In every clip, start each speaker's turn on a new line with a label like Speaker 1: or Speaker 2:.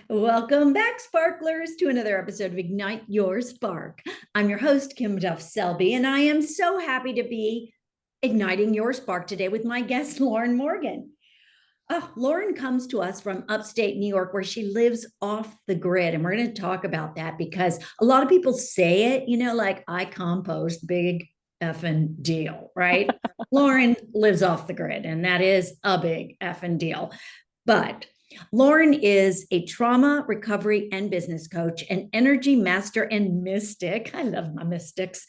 Speaker 1: Welcome back, sparklers, to another episode of Ignite Your Spark. I'm your host, Kim Duff Selby, and I am so happy to be igniting your spark today with my guest, Lauren Morgan. Lauren comes to us from upstate New York, where she lives off the grid. And we're going to talk about that because a lot of people say it, like I compost, big effing deal, right? Lauren lives off the grid, and that is a big effing deal. But Lauren is a trauma recovery and business coach, an energy master and mystic. I love my mystics,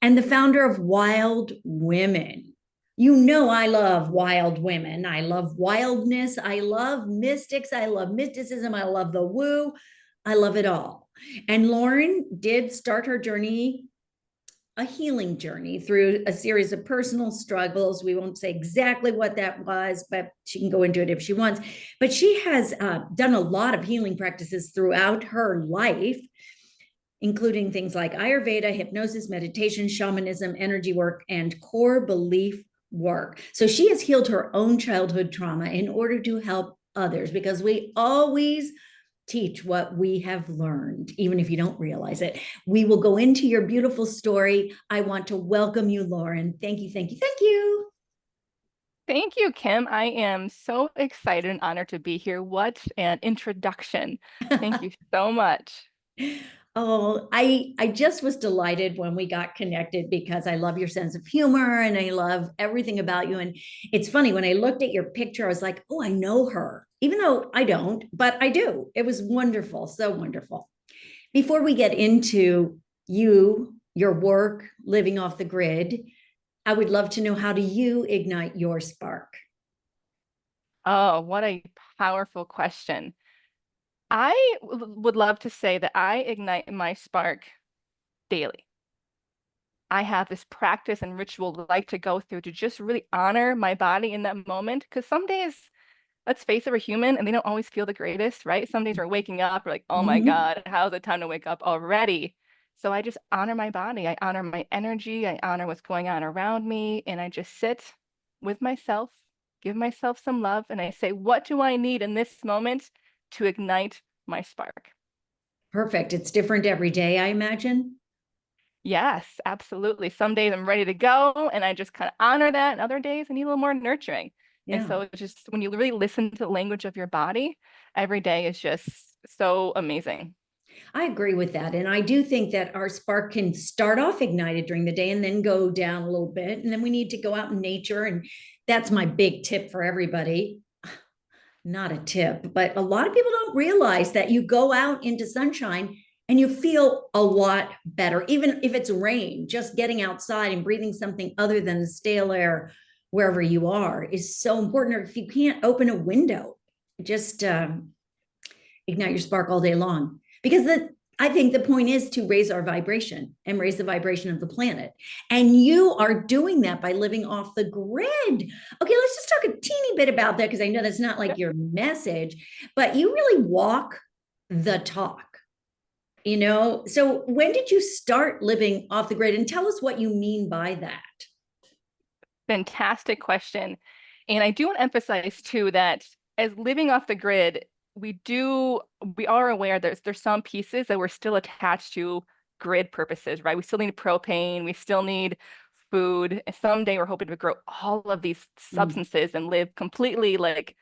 Speaker 1: and the founder of Wild Women. You know, I love wild women. I love wildness. I love mystics. I love mysticism. I love the woo. I love it all. And Lauren did start her journey, a healing journey through a series of personal struggles. We won't say exactly what that was, but she can go into it if she wants. But she has done a lot of healing practices throughout her life, including things like Ayurveda, hypnosis, meditation, shamanism, energy work, and core belief work. So she has healed her own childhood trauma in order to help others, because we always teach what we have learned, even if you don't realize it. We will go into your beautiful story. I want to welcome you, Lauren. Thank you, thank you, thank you.
Speaker 2: Thank you, Kim. I am so excited and honored to be here. What an introduction. Thank you so much.
Speaker 1: Oh, I just was delighted when we got connected because I love your sense of humor and I love everything about you. And it's funny, when I looked at your picture, I was like, oh, I know her, even though I don't, but I do. It was wonderful, so wonderful. Before we get into you, your work, living off the grid, I would love to know, how do you ignite your spark?
Speaker 2: Oh, what a powerful question. I would love to say that I ignite my spark daily. I have this practice and ritual like to go through to just really honor my body in that moment. Because some days, let's face it, we're human and they don't always feel the greatest, right? Some days we're waking up, we're like, oh my
Speaker 1: Mhm.
Speaker 2: God, how's it time to wake up already? So I just honor my body. I honor my energy. I honor what's going on around me. And I just sit with myself, give myself some love, and I say, what do I need in this moment to ignite my spark?
Speaker 1: Perfect. It's different every day, I imagine.
Speaker 2: Yes, absolutely. Some days I'm ready to go and I just kind of honor that. And other days I need a little more nurturing. And
Speaker 1: Yeah.
Speaker 2: so it's just when you really listen to the language of your body, every day is just so amazing.
Speaker 1: I agree with that. And I do think that our spark can start off ignited during the day and then go down a little bit. And then we need to go out in nature. And that's my big tip for everybody. Not a tip, but a lot of people don't realize that you go out into sunshine and you feel a lot better, even if it's rain. Just getting outside and breathing something other than the stale air wherever you are is so important. Or if you can't open a window, just ignite your spark all day long. Because I think the point is to raise our vibration and raise the vibration of the planet. And you are doing that by living off the grid. Okay, let's just talk a teeny bit about that, because I know that's not like your message, but you really walk the talk. So when did you start living off the grid? And tell us what you mean by that.
Speaker 2: Fantastic question. And I do want to emphasize too that as living off the grid, we are aware there's some pieces that we're still attached to grid purposes, right? We still need propane, we still need food. And someday we're hoping to grow all of these
Speaker 1: Mm.
Speaker 2: substances and live completely like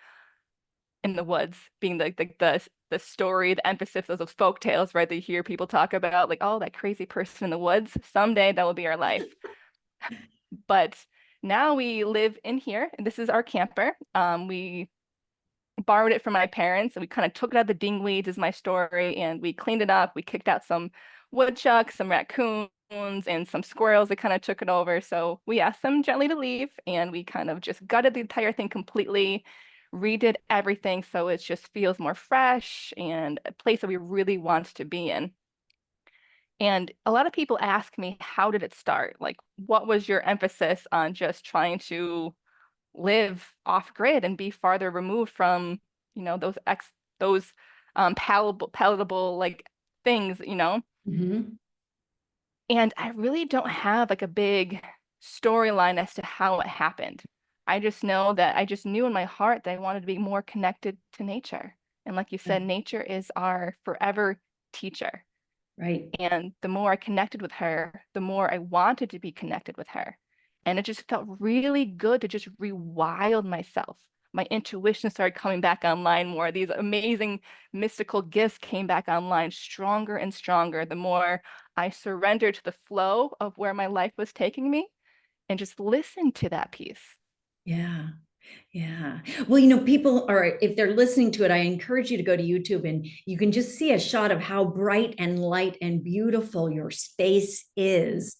Speaker 2: in the woods, being the story, the emphasis of those folk tales, right? That you hear people talk about, like, oh, that crazy person in the woods. Someday that will be our life. But now we live in here, and this is our camper. We borrowed it from my parents, and we kind of took it out of the dingleads, is my story, and we cleaned it up. We kicked out some woodchucks, some raccoons, and some squirrels that kind of took it over. So we asked them gently to leave, and we kind of just gutted the entire thing completely, redid everything so it just feels more fresh and a place that we really want to be in. And a lot of people ask me, how did it start? Like, what was your emphasis on just trying to live off grid and be farther removed from, those palatable like things.
Speaker 1: Mhm.
Speaker 2: And I really don't have like a big storyline as to how it happened. I just know that I just knew in my heart that I wanted to be more connected to nature. And like you
Speaker 1: Yeah.
Speaker 2: said, nature is our forever teacher.
Speaker 1: Right.
Speaker 2: And the more I connected with her, the more I wanted to be connected with her. And it just felt really good to just rewild myself. My intuition started coming back online more. These amazing mystical gifts came back online stronger and stronger the more I surrendered to the flow of where my life was taking me and just listened to that piece.
Speaker 1: Yeah. Yeah. Well, people are, if they're listening to it, I encourage you to go to YouTube and you can just see a shot of how bright and light and beautiful your space is,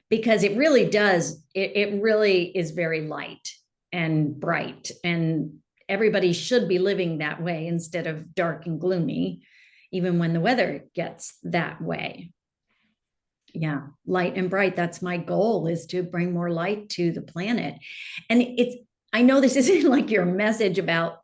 Speaker 1: because it really does. It really is very light and bright. And everybody should be living that way instead of dark and gloomy, even when the weather gets that way. Yeah, light and bright. That's my goal, is to bring more light to the planet. And I know this isn't like your message about,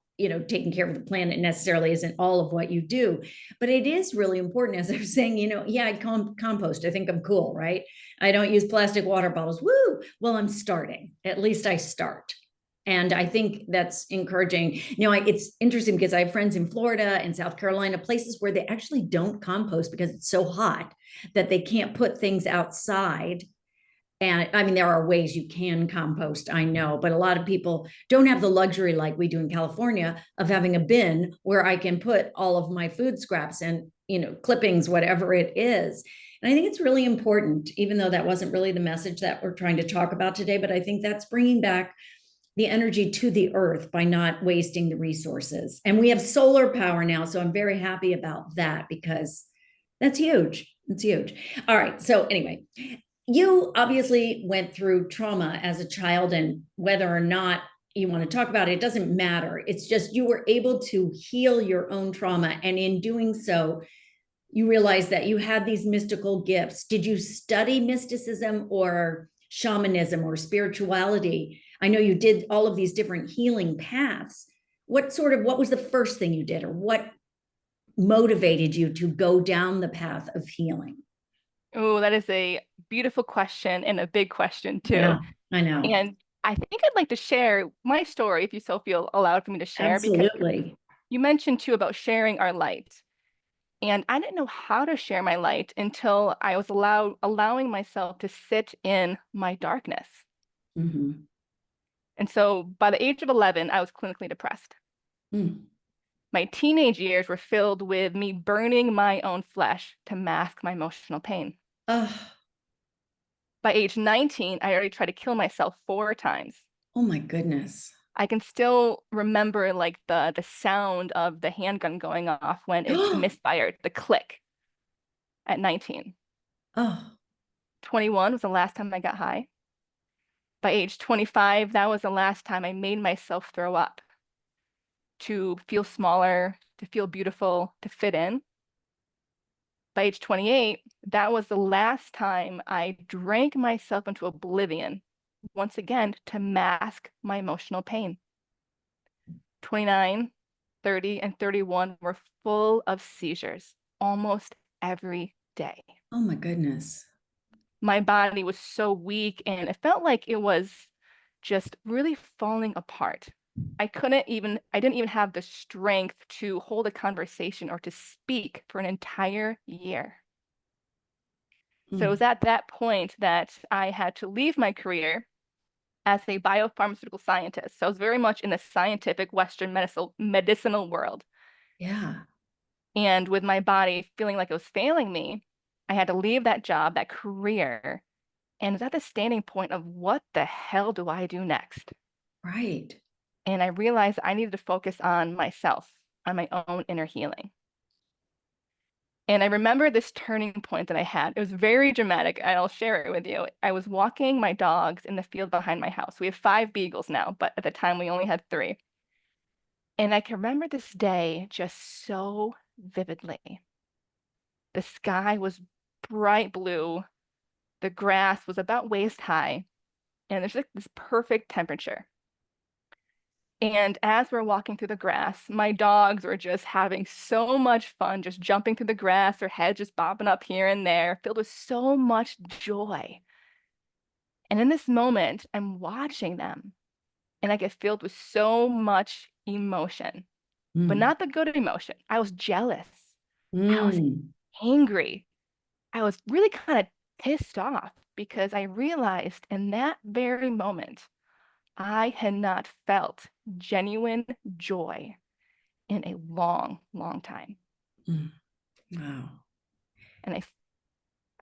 Speaker 1: taking care of the planet necessarily isn't all of what you do, but it is really important. As I was saying, yeah, I compost. I think I'm cool, right? I don't use plastic water bottles. Woo! Well, I'm starting. At least I start. And I think that's encouraging. It's interesting because I have friends in Florida and South Carolina, places where they actually don't compost because it's so hot that they can't put things outside. And I mean, there are ways you can compost, I know, but a lot of people don't have the luxury like we do in California of having a bin where I can put all of my food scraps and, clippings, whatever it is. And I think it's really important, even though that wasn't really the message that we're trying to talk about today, but I think that's bringing back the energy to the earth by not wasting the resources. And we have solar power now. So I'm very happy about that because that's huge. It's huge. All right. So, anyway, you obviously went through trauma as a child, and whether or not you want to talk about it, it doesn't matter. It's just you were able to heal your own trauma. And in doing so, you realized that you had these mystical gifts. Did you study mysticism or shamanism or spirituality? I know you did all of these different healing paths. What was the first thing you did, or what motivated you to go down the path of healing?
Speaker 2: Oh, that is a beautiful question and a big question too.
Speaker 1: Yeah, I know.
Speaker 2: And I think I'd like to share my story if you so feel allowed for me to share, because
Speaker 1: Absolutely.
Speaker 2: you mentioned too about sharing our light. And I didn't know how to share my light until I was allowing myself to sit in my darkness.
Speaker 1: Mm-hmm.
Speaker 2: And so by the age of 11, I was clinically depressed.
Speaker 1: Mm.
Speaker 2: My teenage years were filled with me burning my own flesh to mask my emotional pain.
Speaker 1: Oh,
Speaker 2: By age 19, I already tried to kill myself 4 times.
Speaker 1: oh my goodness.
Speaker 2: I can still remember like the sound of the handgun going off when it misfired, the click at 19.
Speaker 1: Oh,
Speaker 2: 21 was the last time I got high. By age 25, that was the last time I made myself throw up to feel smaller, to feel beautiful, to fit in. By age 28, that was the last time I drank myself into oblivion, once again, to mask my emotional pain. 29, 30, and 31 were full of seizures almost every day.
Speaker 1: oh my goodness.
Speaker 2: My body was so weak and it felt like it was just really falling apart. I didn't even have the strength to hold a conversation or to speak for an entire year. So it was
Speaker 1: Mm.
Speaker 2: at that point that I had to leave my career as a biopharmaceutical scientist. So I was very much in the scientific Western medicinal world.
Speaker 1: Yeah.
Speaker 2: And with my body feeling like it was failing me, I had to leave that job, that career, and was at the standing point of what the hell do I do next?
Speaker 1: Right.
Speaker 2: And I realized I needed to focus on myself, on my own inner healing. And I remember this turning point that I had. It was very dramatic. I'll share it with you. I was walking my dogs in the field behind my house. We have 5 beagles now, but at the time we only had 3. And I can remember this day just so vividly. The sky was bright blue. The grass was about waist high, and there's like this perfect temperature. And as we're walking through the grass, my dogs were just having so much fun, just jumping through the grass, their heads just bobbing up here and there, filled with so much joy. And in this moment, I'm watching them and I get filled with so much emotion. but
Speaker 1: Mm.
Speaker 2: not the good emotion. I was jealous. I was
Speaker 1: Mm.
Speaker 2: angry. I was really kind of pissed off because I realized in that very moment, I had not felt genuine joy in a long, long time.
Speaker 1: Mm. Wow.
Speaker 2: And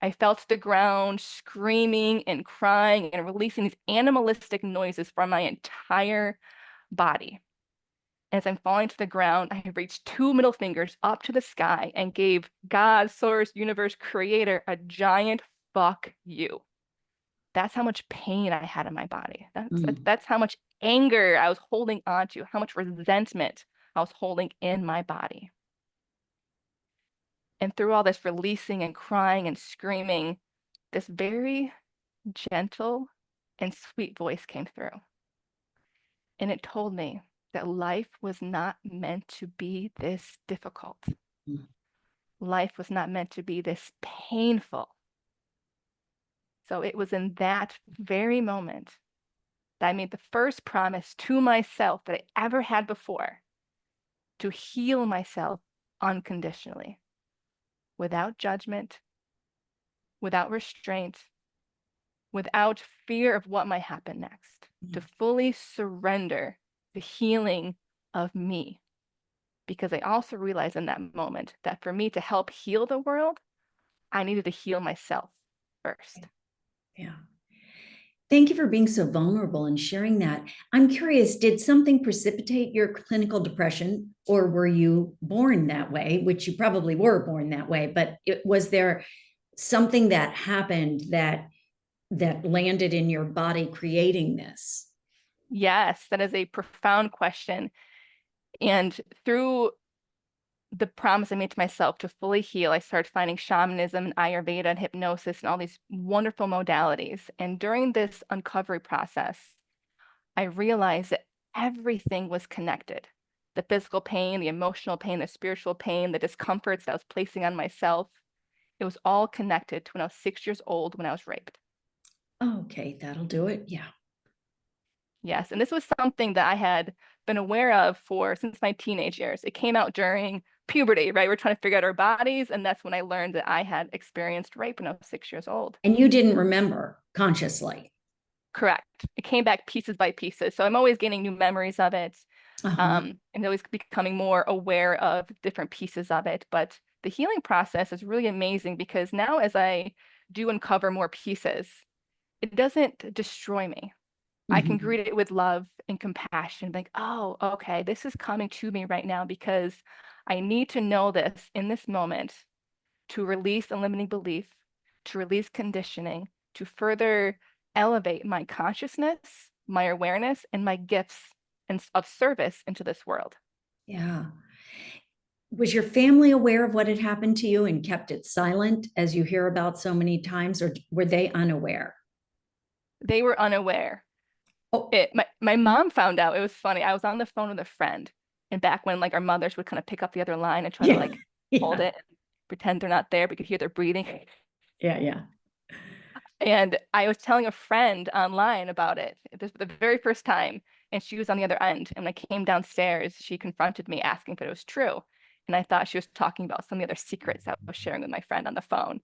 Speaker 2: I felt the ground screaming and crying and releasing these animalistic noises from my entire body. As I'm falling to the ground, I reached two middle fingers up to the sky and gave God, source, universe, creator a giant fuck you. That's how much pain I had in my body.
Speaker 1: Mm.
Speaker 2: That's how much anger I was holding on to, how much resentment I was holding in my body. And through all this releasing and crying and screaming, this very gentle and sweet voice came through. And it told me that life was not meant to be this difficult.
Speaker 1: Mm.
Speaker 2: Life was not meant to be this painful. So it was in that very moment that I made the first promise to myself that I ever had before to heal myself unconditionally, without judgment, without restraint, without fear of what might happen next, to fully surrender the healing of me. Because I also realized in that moment that for me to help heal the world, I needed to heal myself first.
Speaker 1: Yeah. Thank you for being so vulnerable and sharing that. I'm curious, did something precipitate your clinical depression, or were you born that way, which you probably were born that way, but was there something that happened that landed in your body creating this?
Speaker 2: Yes, that is a profound question. And through the promise I made to myself to fully heal, I started finding shamanism and Ayurveda and hypnosis and all these wonderful modalities. And during this uncovery process, I realized that everything was connected. The physical pain, the emotional pain, the spiritual pain, the discomforts that I was placing on myself, it was all connected to when I was 6 years old when I was raped.
Speaker 1: Okay, that'll do it. Yeah.
Speaker 2: Yes, and this was something that I had been aware of for since my teenage years. It came out during puberty, right? We're trying to figure out our bodies, and that's when I learned that I had experienced rape when I was 6 years old.
Speaker 1: And you didn't remember consciously.
Speaker 2: Correct. It came back pieces by pieces. So I'm always gaining new memories of it,
Speaker 1: Uh-huh.
Speaker 2: and always becoming more aware of different pieces of it. But the healing process is really amazing because now as I do uncover more pieces, it doesn't destroy me. I can
Speaker 1: Mhm.
Speaker 2: greet it with love and compassion, like, oh, okay, this is coming to me right now because I need to know this in this moment to release a limiting belief, to release conditioning, to further elevate my consciousness, my awareness, and my gifts and of service into this world.
Speaker 1: Yeah. Was your family aware of what had happened to you and kept it silent, as you hear about so many times, or were they unaware?
Speaker 2: They were unaware.
Speaker 1: Oh,
Speaker 2: My mom found out. It was funny. I was on the phone with a friend, and back when like our mothers would kind of pick up the other line and try to
Speaker 1: yeah.
Speaker 2: like hold
Speaker 1: Yeah.
Speaker 2: it, pretend they're not there, we could hear their breathing.
Speaker 1: Yeah. Yeah.
Speaker 2: And I was telling a friend online about it. This was the very first time, and she was on the other end. And when I came downstairs, she confronted me asking if it was true. And I thought she was talking about some of the other secrets I was sharing with my friend on the phone.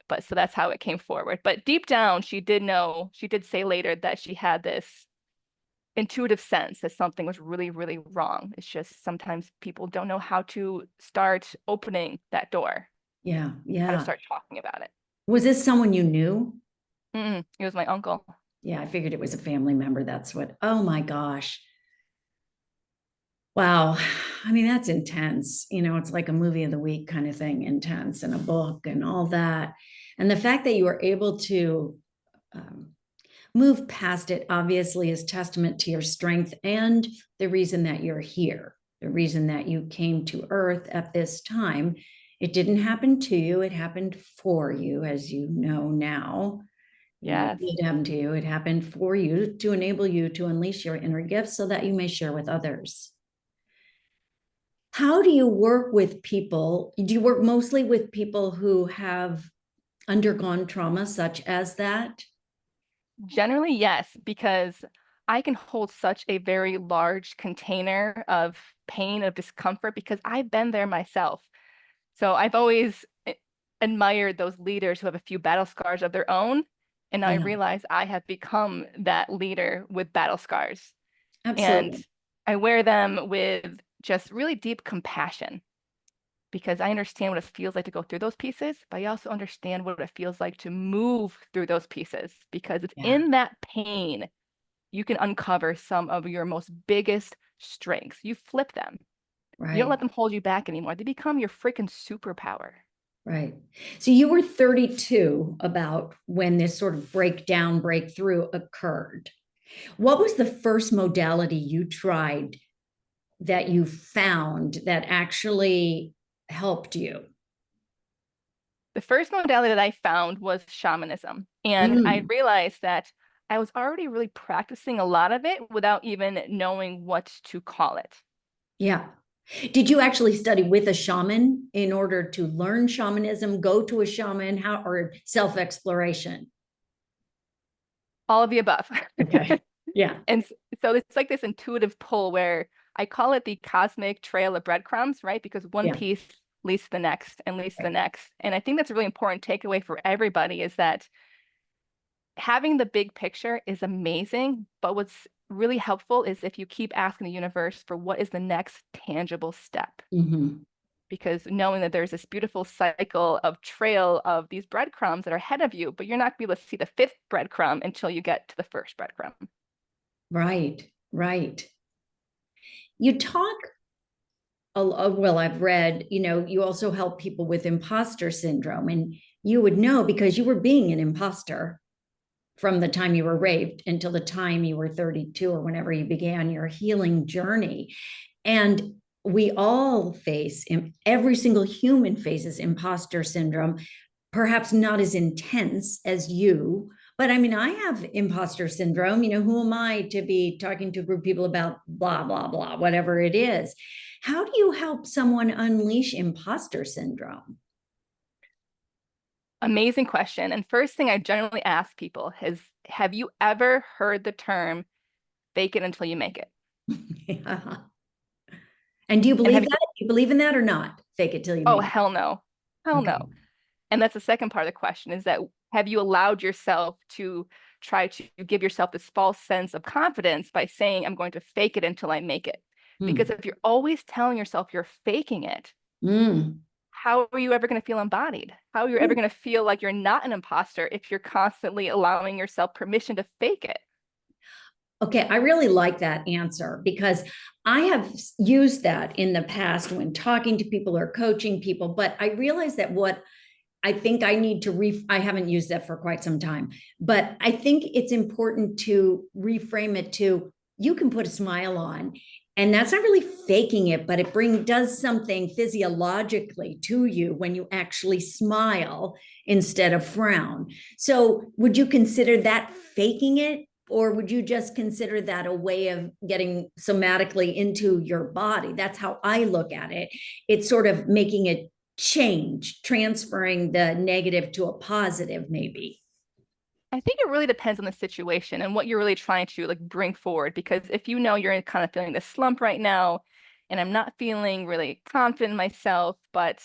Speaker 2: But so that's how it came forward. But deep down, she did know, she did say later that she had this intuitive sense that something was really, really wrong. It's just sometimes people don't know how to start opening that door,
Speaker 1: Yeah.
Speaker 2: how to
Speaker 1: Yeah.
Speaker 2: start talking about it.
Speaker 1: Was this someone you knew?
Speaker 2: It was my uncle.
Speaker 1: Yeah, I figured it was a family member. That's what, oh my gosh. Wow. I mean, that's intense. It's like a movie of the week kind of thing, intense, and a book and all that. And the fact that you were able to um, move past it obviously is testament to your strength and the reason that you're here, the reason that you came to Earth at this time. It didn't happen to you, it happened for you, as you know now. It
Speaker 2: Yes.
Speaker 1: did happen to you. It happened for you to enable you to unleash your inner gifts so that you may share with others. How do you work with people? Do you work mostly with people who have undergone trauma such as that?
Speaker 2: Generally, yes, because I can hold such a very large container of pain, of discomfort, because I've been there myself. So I've always admired those leaders who have a few battle scars of their own. And I
Speaker 1: Yeah,
Speaker 2: realize I have become that leader with battle scars. And
Speaker 1: absolutely.
Speaker 2: I wear them with just really deep compassion because I understand what it feels like to go through those pieces, but I also understand what it feels like to move through those pieces, because it's
Speaker 1: Yeah,
Speaker 2: in that pain you can uncover some of your most biggest strengths. You flip them. You don't
Speaker 1: right,
Speaker 2: let them hold you back anymore. They become your freaking superpower.
Speaker 1: right. So you were 32 about when this sort of breakthrough occurred. What was the first modality you tried that you found that actually helped you?
Speaker 2: The first modality that I found was shamanism. And I
Speaker 1: Mm,
Speaker 2: realized that I was already really practicing a lot of it without even knowing what to call it.
Speaker 1: yeah. Did you actually study with a shaman in order to learn shamanism, go to a shaman, how, or self-exploration?
Speaker 2: All of the above.
Speaker 1: Okay. Yeah.
Speaker 2: And so it's like this intuitive pull where I call it the cosmic trail of breadcrumbs, right? Because one
Speaker 1: Yeah.
Speaker 2: piece leads to the next and leads to the
Speaker 1: Right.
Speaker 2: next. And I think that's a really important takeaway for everybody, is that having the big picture is amazing, but what's really helpful is if you keep asking the universe for what is the next tangible step.
Speaker 1: Mm-hmm.
Speaker 2: Because knowing that there's this beautiful cycle of trail of these breadcrumbs that are ahead of you, but you're not going to be able to see the fifth breadcrumb until you get to the first breadcrumb.
Speaker 1: Right. Right. You talk well, I've read, you also help people with imposter syndrome, and you would know because you were being an imposter from the time you were raped until the time you were 32 or whenever you began your healing journey. And we all face, every single human faces imposter syndrome, perhaps not as intense as you. But I mean, I have imposter syndrome. Who am I to be talking to a group of people about blah, blah, blah, whatever it is? How do you help someone unleash imposter syndrome?
Speaker 2: Amazing question. And first thing I generally ask people is, have you ever heard the term fake it until you make it?
Speaker 1: Yeah. And do you
Speaker 2: And
Speaker 1: believe
Speaker 2: have you,
Speaker 1: that? Do you believe in that or not? Fake it till you
Speaker 2: oh,
Speaker 1: make
Speaker 2: hell no.
Speaker 1: it.
Speaker 2: Hell no.
Speaker 1: Okay.
Speaker 2: And that's the second part of the question, is that have you allowed yourself to try to give yourself this false sense of confidence by saying, I'm going to fake it until I make it? Because
Speaker 1: Hmm.
Speaker 2: if you're always telling yourself you're faking it,
Speaker 1: Mm.
Speaker 2: how are you ever going to feel embodied? How are you ever going to feel like you're not an imposter if you're constantly allowing yourself permission to fake it?
Speaker 1: Okay, I really like that answer because I have used that in the past when talking to people or coaching people, but I realize that what I think I need to I haven't used that for quite some time, but I think it's important to reframe it to you can put a smile on. And that's not really faking it, but it does something physiologically to you when you actually smile instead of frown. So would you consider that faking it? Or would you just consider that a way of getting somatically into your body? That's how I look at it. It's sort of making it change, transferring the negative to a positive, maybe.
Speaker 2: I think it really depends on the situation and what you're really trying to like bring forward. Because if you know you're kind of feeling this slump right now, and I'm not feeling really confident in myself, but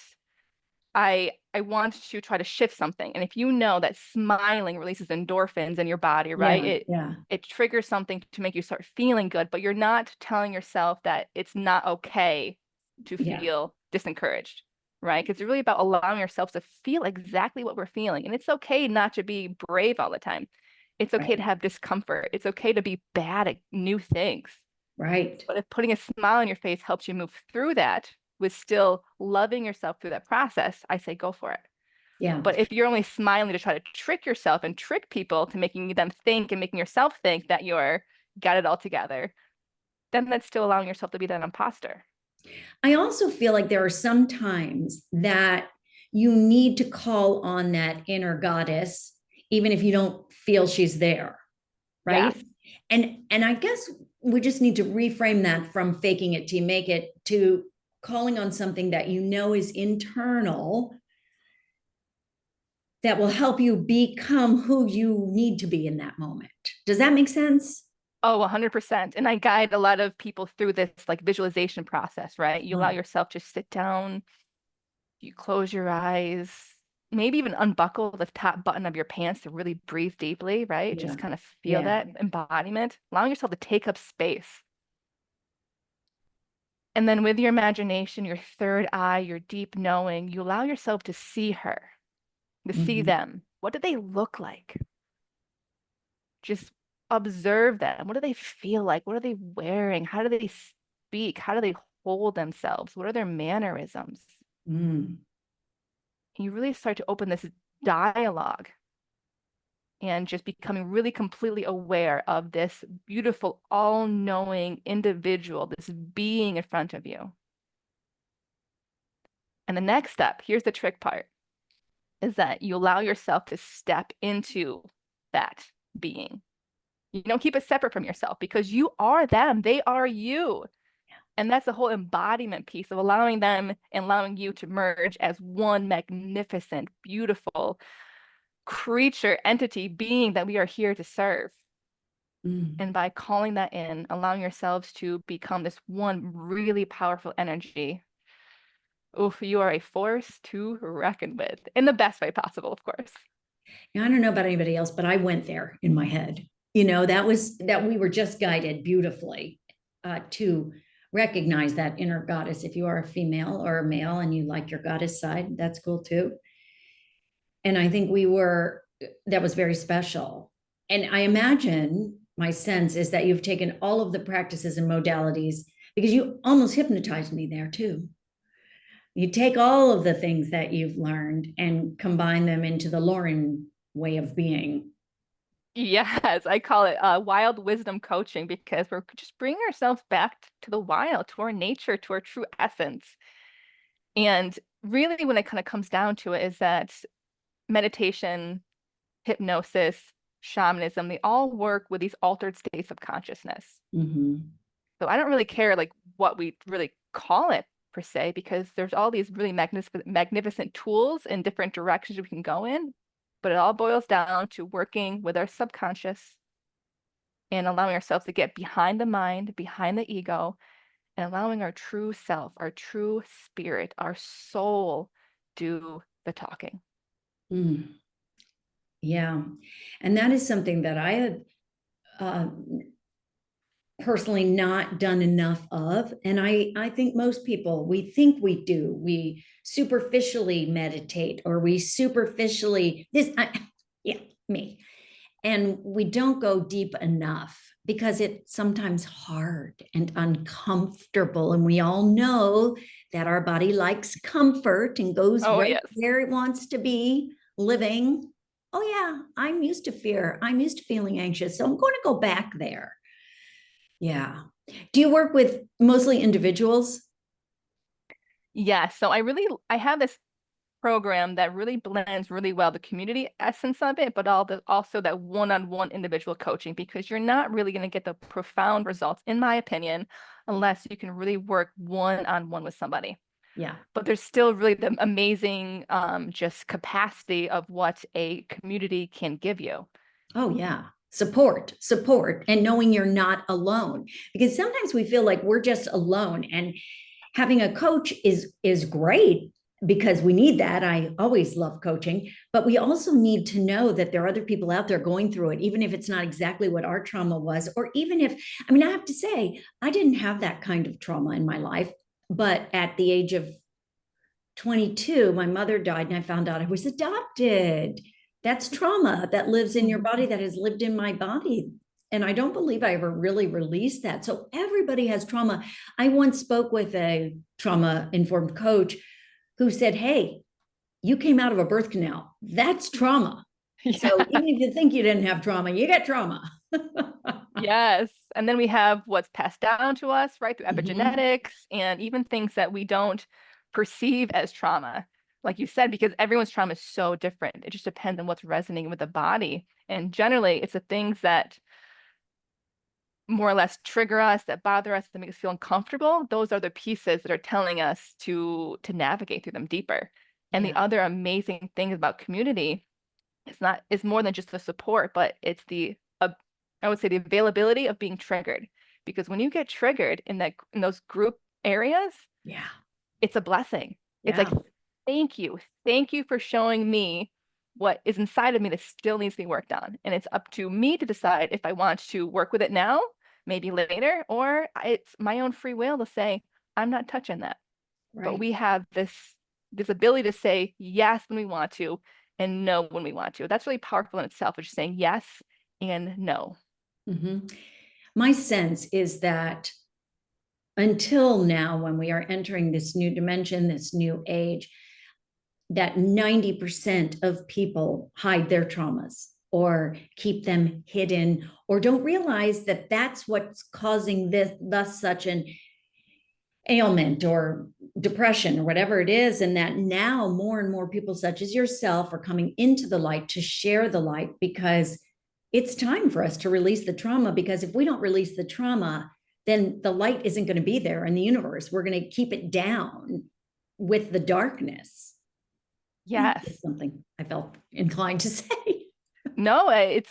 Speaker 2: I want to try to shift something. And if you know that smiling releases endorphins in your body, right?
Speaker 1: Yeah,
Speaker 2: It
Speaker 1: yeah,
Speaker 2: it triggers something to make you start feeling good, but you're not telling yourself that it's not okay to
Speaker 1: yeah,
Speaker 2: feel disencouraged, right? Because it's really about allowing ourselves to feel exactly what we're feeling. And it's okay not to be brave all the time. It's okay to
Speaker 1: right,
Speaker 2: have discomfort. It's okay to be bad at new things.
Speaker 1: right.
Speaker 2: But if putting a smile on your face helps you move through that with still loving yourself through that process, I say go for it.
Speaker 1: Yeah.
Speaker 2: But if you're only smiling to try to trick yourself and trick people to making them think and making yourself think that you're got it all together, then that's still allowing yourself to be that imposter.
Speaker 1: I also feel like there are some times that you need to call on that inner goddess, even if you don't feel she's there, right?
Speaker 2: Yes.
Speaker 1: And I guess we just need to reframe that from faking it to make it to calling on something that you know is internal that will help you become who you need to be in that moment. Does that make sense?
Speaker 2: Oh, 100%. And I guide a lot of people through this like visualization process, right? You allow
Speaker 1: Oh,
Speaker 2: yourself to sit down, you close your eyes, maybe even unbuckle the top button of your pants to really breathe deeply, right?
Speaker 1: yeah.
Speaker 2: Just kind of feel
Speaker 1: Yeah.
Speaker 2: that embodiment, allowing yourself to take up space. And then with your imagination, your third eye, your deep knowing, you allow yourself to see her, to see
Speaker 1: Mhm.
Speaker 2: them. What do they look like? Just observe them. What do they feel like? What are they wearing? How do they speak? How do they hold themselves? What are their mannerisms?
Speaker 1: Mm.
Speaker 2: And you really start to open this dialogue and just becoming really completely aware of this beautiful, all-knowing individual, this being in front of you. And the next step, here's the trick part, is that you allow yourself to step into that being. You don't keep it separate from yourself because you are them. They are you. And that's the whole embodiment piece of allowing them and allowing you to merge as one magnificent, beautiful creature, entity, being that we are here to serve.
Speaker 1: Mm.
Speaker 2: And by calling that in, allowing yourselves to become this one really powerful energy, oof, you are a force to reckon with in the best way possible, of course.
Speaker 1: Now, I don't know about anybody else, but I went there in my head. That we were just guided beautifully to recognize that inner goddess. If you are a female or a male and you like your goddess side, that's cool too. And I think that was very special. And I imagine my sense is that you've taken all of the practices and modalities because you almost hypnotized me there too. You take all of the things that you've learned and combine them into the Lauren way of being.
Speaker 2: Yes, I call it wild wisdom coaching because we're just bringing ourselves back to the wild, to our nature, to our true essence. And really, when it kind of comes down to it, is that meditation, hypnosis, shamanism, they all work with these altered states of consciousness.
Speaker 1: Mm-hmm.
Speaker 2: So I don't really care like what we really call it per se, because there's all these really magnificent tools in different directions we can go in, but it all boils down to working with our subconscious and allowing ourselves to get behind the mind, behind the ego, and allowing our true self, our true spirit, our soul do the talking.
Speaker 1: Mm. Yeah. And that is something that I have uh, personally not done enough of. And I think most people, we think we do. We superficially meditate or we superficially, yeah, me. And we don't go deep enough because it's sometimes hard and uncomfortable. And we all know that our body likes comfort and goes
Speaker 2: Oh,
Speaker 1: right
Speaker 2: yes.
Speaker 1: where it wants to be living. Oh, yeah, I'm used to fear. I'm used to feeling anxious. So I'm going to go back there. Yeah. Do you work with mostly individuals?
Speaker 2: Yeah, so I have this program that really blends really well the community essence of it, but also that one-on-one individual coaching, because you're not really going to get the profound results, in my opinion, unless you can really work one-on-one with somebody.
Speaker 1: Yeah.
Speaker 2: But there's still really the amazing just capacity of what a community can give you.
Speaker 1: Oh, yeah. Support, and knowing you're not alone. Because sometimes we feel like we're just alone. And having a coach is great because we need that. I always love coaching, but we also need to know that there are other people out there going through it, even if it's not exactly what our trauma was, or even if, I mean, I have to say, I didn't have that kind of trauma in my life, but at the age of 22, my mother died and I found out I was adopted. That's trauma that lives in your
Speaker 2: Mhm.
Speaker 1: body, that has lived in my body. And I don't believe I ever really released that. So everybody has trauma. I once spoke with a trauma informed coach who said, "Hey, you came out of a birth canal. That's trauma. So
Speaker 2: Yeah.
Speaker 1: even if you think you didn't have trauma, you got trauma."
Speaker 2: Yes. And then we have what's passed down to us, right, through
Speaker 1: Mhm.
Speaker 2: epigenetics and even things that we don't perceive as trauma. Like you said, because everyone's trauma is so different. It just depends on what's resonating with the body. And generally, it's the things that more or less trigger us, that bother us, that make us feel uncomfortable. Those are the pieces that are telling us to navigate through them deeper. And the
Speaker 1: Yeah.
Speaker 2: other amazing thing about community, it's more than just the support, but it's the I would say the availability of being triggered. Because when you get triggered in those group areas,
Speaker 1: Yeah.
Speaker 2: it's a blessing. It's like,
Speaker 1: Yeah.
Speaker 2: thank you. Thank you for showing me what is inside of me that still needs to be worked on. And it's up to me to decide if I want to work with it now, maybe later, or it's my own free will to say, I'm not touching that. But
Speaker 1: Right.
Speaker 2: we have this ability to say yes when we want to and no when we want to. That's really powerful in itself, is just saying yes and no.
Speaker 1: Mhm. My sense is that until now, when we are entering this new dimension, this new age, that 90% of people hide their traumas or keep them hidden or don't realize that that's what's causing this, thus such an ailment or depression or whatever it is. And that now more and more people, such as yourself, are coming into the light to share the light, because it's time for us to release the trauma. Because if we don't release the trauma, then the light isn't going to be there in the universe. We're going to keep it down with the darkness.
Speaker 2: Yes.
Speaker 1: It's something I felt inclined to say.
Speaker 2: No, I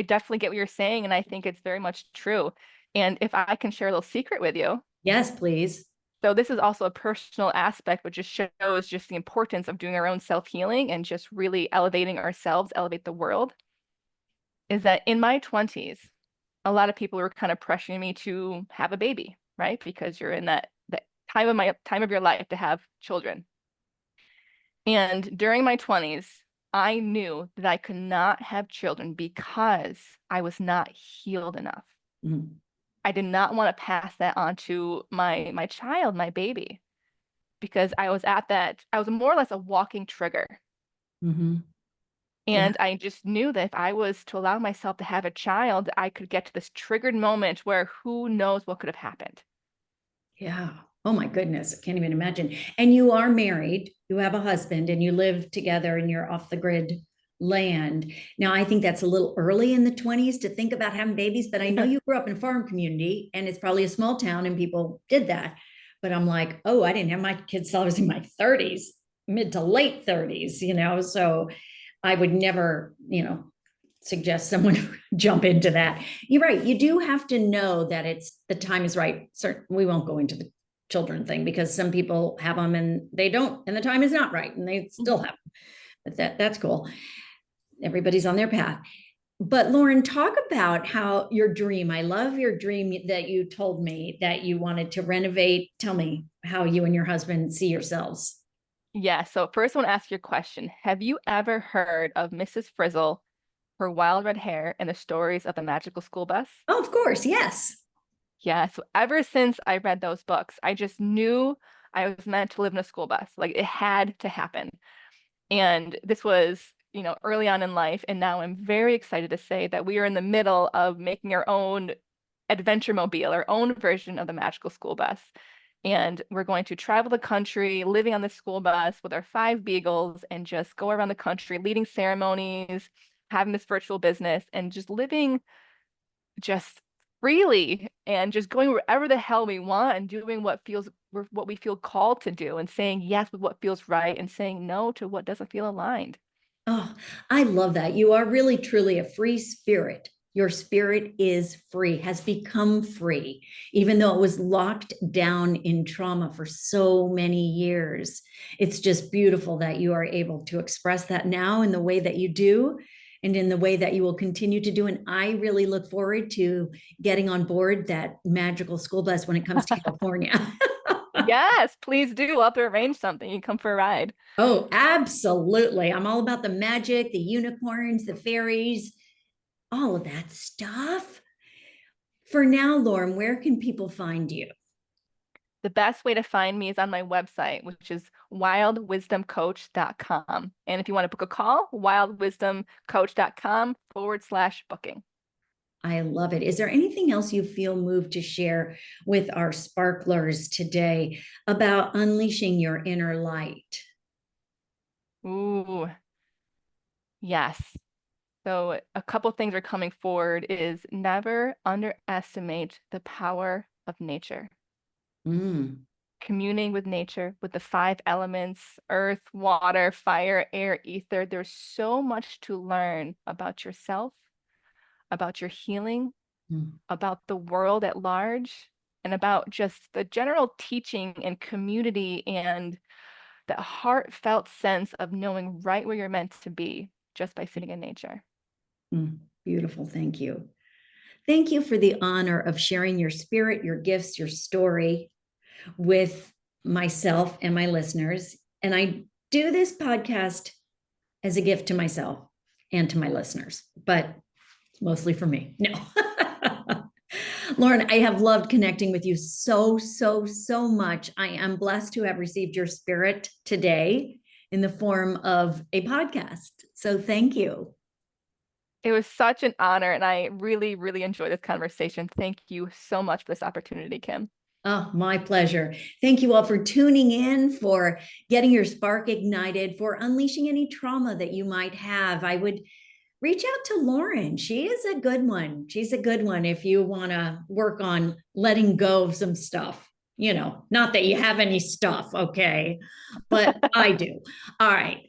Speaker 2: definitely get what you're saying, and I think it's very much true. And if I can share a little secret with you,
Speaker 1: Yes, please.
Speaker 2: so this is also a personal aspect, but just shows just the importance of doing our own self-healing and just really elevating ourselves, elevate the world, is that in my 20s, a lot of people were kind of pressuring me to have a baby, right? Because you're in that time of your life to have children. And during my 20s, I knew that I could not have children because I was not healed enough.
Speaker 1: Mhm.
Speaker 2: I did not want to pass that on to my child, my baby, because I was more or less a walking trigger.
Speaker 1: Mhm. Yeah.
Speaker 2: And I just knew that if I was to allow myself to have a child, I could get to this triggered moment where who knows what could have happened.
Speaker 1: Yeah. Oh my goodness. I can't even imagine. And you are married, you have a husband, and you live together in your off the grid land. Now, I think that's a little early in the 20s to think about having babies, but I know you grew up in a farm community and it's probably a small town and people did that. But I'm like, oh, I didn't have my kids till I was in my 30s, mid to late 30s, so I would never, suggest someone jump into that. You're right. You do have to know that it's the time is right. We won't go into the children thing because some people have them and they don't, and the time is not right, and they still have them. But that's cool. Everybody's on their path. But Lauren, talk about how your dream. I love your dream that you told me that you wanted to renovate. Tell me how you and your husband see yourselves.
Speaker 2: Yeah, so first I want to ask you a question. Have you ever heard of Mrs. Frizzle, her wild red hair, and the stories of the magical school bus?
Speaker 1: Oh, of course. Yes.
Speaker 2: Yeah, so ever since I read those books, I just knew I was meant to live in a school bus. Like it had to happen. And this was, early on in life. And now I'm very excited to say that we are in the middle of making our own adventure mobile, our own version of the magical school bus. And we're going to travel the country, living on the school bus with our 5 beagles and just go around the country, leading ceremonies, having this virtual business, and just living just freely and just going wherever the hell we want and doing what we feel called to do and saying yes with what feels right and saying no to what doesn't feel aligned.
Speaker 1: Oh, I love that. You are really, truly a free spirit. Your spirit is free, has become free, even though it was locked down in trauma for so many years. It's just beautiful that you are able to express that now in the way that you do and in the way that you will continue to do. And I really look forward to getting on board that magical school bus when it comes to California.
Speaker 2: Yes, please do. I'll have to arrange something. You can come for a ride.
Speaker 1: Oh, absolutely. I'm all about the magic, the unicorns, the fairies, all of that stuff. For now, Lauren, where can people find you?
Speaker 2: The best way to find me is on my website, which is wildwisdomcoach.com. And if you want to book a call, wildwisdomcoach.com/booking.
Speaker 1: I love it. Is there anything else you feel moved to share with our sparklers today about unleashing your inner light?
Speaker 2: Ooh, yes. So a couple things are coming forward is never underestimate the power of nature.
Speaker 1: Mm.
Speaker 2: Communing with nature, with the 5 elements, earth, water, fire, air, ether. There's so much to learn about yourself, about your healing,
Speaker 1: Mm.
Speaker 2: about the world at large, and about just the general teaching and community and that heartfelt sense of knowing right where you're meant to be just by sitting in nature.
Speaker 1: Beautiful. Thank you. Thank you for the honor of sharing your spirit, your gifts, your story with myself and my listeners. And I do this podcast as a gift to myself and to my listeners, but mostly for me. No. Lauren, I have loved connecting with you so, so, so much. I am blessed to have received your spirit today in the form of a podcast. So thank you.
Speaker 2: It was such an honor, and I really, really enjoyed this conversation. Thank you so much for this opportunity, Kim.
Speaker 1: Oh, my pleasure. Thank you all for tuning in, for getting your spark ignited, for unleashing any trauma that you might have. I would reach out to Lauren. She is a good one. She's a good one if you want to work on letting go of some stuff. Not that you have any stuff, okay? But I do. All right.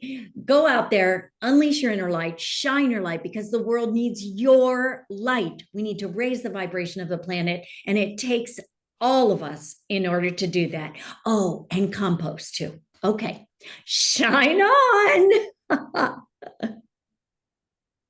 Speaker 1: Go out there, unleash your inner light, shine your light because the world needs your light. We need to raise the vibration of the planet, and it takes all of us in order to do that. Oh, and compost too. Okay. Shine on.